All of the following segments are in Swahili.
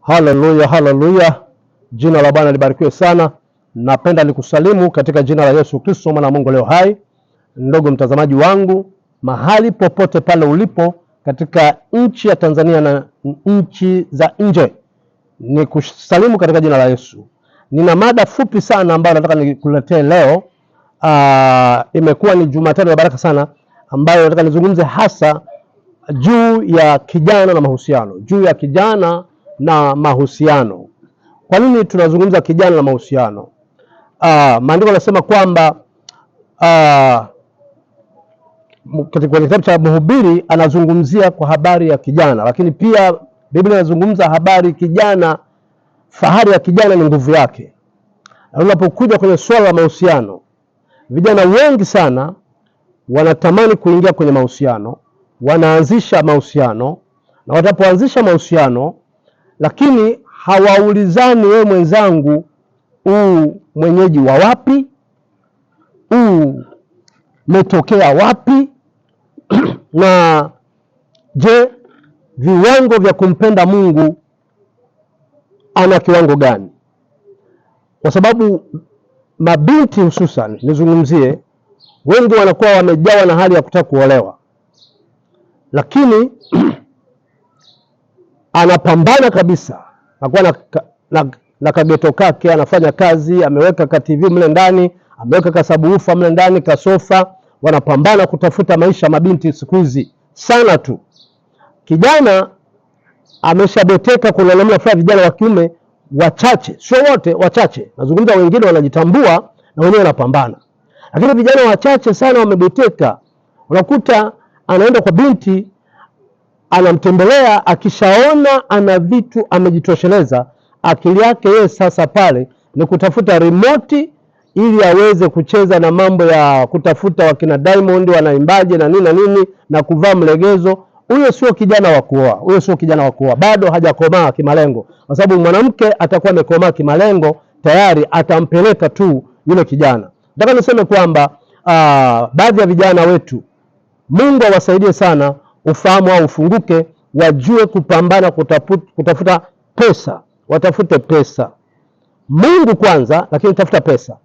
Haleluya, haleluya. Jina la Bwana libarikiwe sana. Napenda nikusalimu katika jina la Yesu Kristo mwana wa Mungu leo hai. Ndugu mtazamaji wangu, mahali popote pale ulipo katika nchi ya Tanzania na nchi za nje, nikusalimu katika jina la Yesu. Nina mada fupi sana ambayo nataka nikuletee leo. Imekuwa ni Jumatano ya baraka sana ambayo nataka nizungumze hasa juu ya kijana na mahusiano. Juu ya kijana na mahusiano. Kwa nini tunazungumza kijana na mahusiano? Maandiko yanasema kwamba katika kitabu cha Mhubiri anazungumzia kwa habari ya kijana, lakini pia Biblia inazungumza habari kijana, fahari ya kijana ni nguvu yake. Na unapokuja kwenye swala la mahusiano, vijana wengi sana wanatamani kuingia kwenye mahusiano, wanaanzisha mahusiano, na watapoanzisha mahusiano lakini hawaulizani, wewe mwenzangu mwenyeji wa wapi? Umetokea wapi? Na je, viwango vya kumpenda Mungu ana kiwango gani? Kwa sababu mabinti hususan nizungumzie, wengi wanakuwa wamejawa na hali ya kutaka kuolewa, lakini anapambana kabisa, anakuwa na kageto kake, anafanya kazi, ameweka ka TV mle ndani, ameweka kasabuufa mle ndani, kasofa, wanapambana kutafuta maisha. Mabinti siku hizi sana tu. Kijana ameshabeteka. Kuna namna fulani vijana wa kiume wachache, sio wote, wachache, nazungumza wengine wanajitambua na wenyewe wanapambana, lakini vijana wachache sana wamebeteka. Unakuta anaenda kwa binti, anamtembelea, akishaona ana vitu amejitosheleza, akili yake yeye sasa pale ni kutafuta remote ili aweze kucheza na mambo ya kutafuta wakina Diamond wanaimbaje na nini na nini na kuvaa mlegezo. Huyo sio kijana wa kuoa, huyo sio kijana wa kuoa, bado hajakomaa kimalengo. Kwa sababu mwanamke atakuwa amekomaa kimalengo tayari, atampeleka tu yule kijana. Nataka niseme kwamba baadhi ya vijana wetu, Mungu awasaidie sana, ufahamu au ufunguke, wajue kupambana kutafuta pesa. Watafute pesa, Mungu kwanza, lakini tafuta pesa.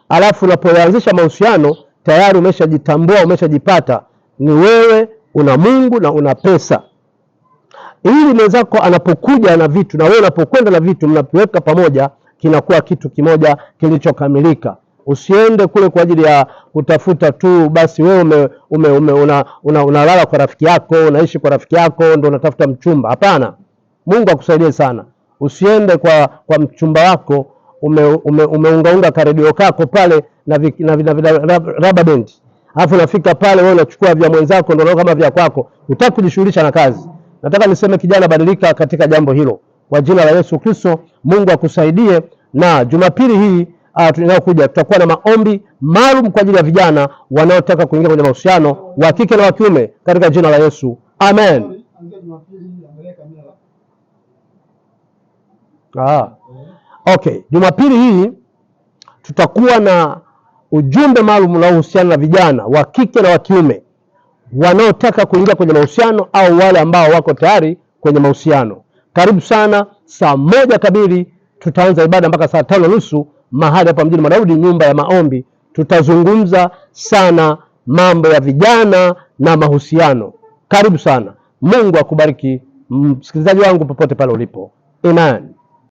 Alafu unapoanzisha mahusiano tayari umeshajitambua, umeshajipata ni wewe una Mungu na una pesa. Ili mwenzako anapokuja na vitu na wewe unapokwenda na vitu, mnapoweka pamoja kinakuwa kitu kimoja kilichokamilika. Usiende kule kwa ajili ya kutafuta tu basi wewe unalala kwa rafiki yako, unaishi kwa rafiki yako ndio unatafuta mchumba. Hapana. Mungu akusaidie sana. Usiende kwa mchumba wako umeungaunga karedio kako pale na rubber band. Alafu unafika pale wewe unachukua vya mwenzako ndio kama vya kwako. Hutaki kujishughulisha na kazi. Nataka niseme kijana, badilika katika jambo hilo. Kwa jina la Yesu Kristo, Mungu akusaidie. Na Jumapili hii tunayokuja tutakuwa na maombi maalum kwa ajili ya vijana wanaotaka kuingia kwenye mahusiano wa kike na wa kiume katika jina la Yesu. Amen. Okay, Jumapili hii tutakuwa na ujumbe maalum unaohusiana na vijana wa kike na wa kiume wanaotaka kuingia kwenye mahusiano au wale ambao wako tayari kwenye mahusiano. Karibu sana. Saa 1 kamili tutaanza ibada mpaka saa 5:30 mahali hapa mjini Madaudi, nyumba ya maombi. Tutazungumza sana mambo ya vijana na mahusiano. Karibu sana. Mungu akubariki msikilizaji wangu popote pale ulipo. Amen.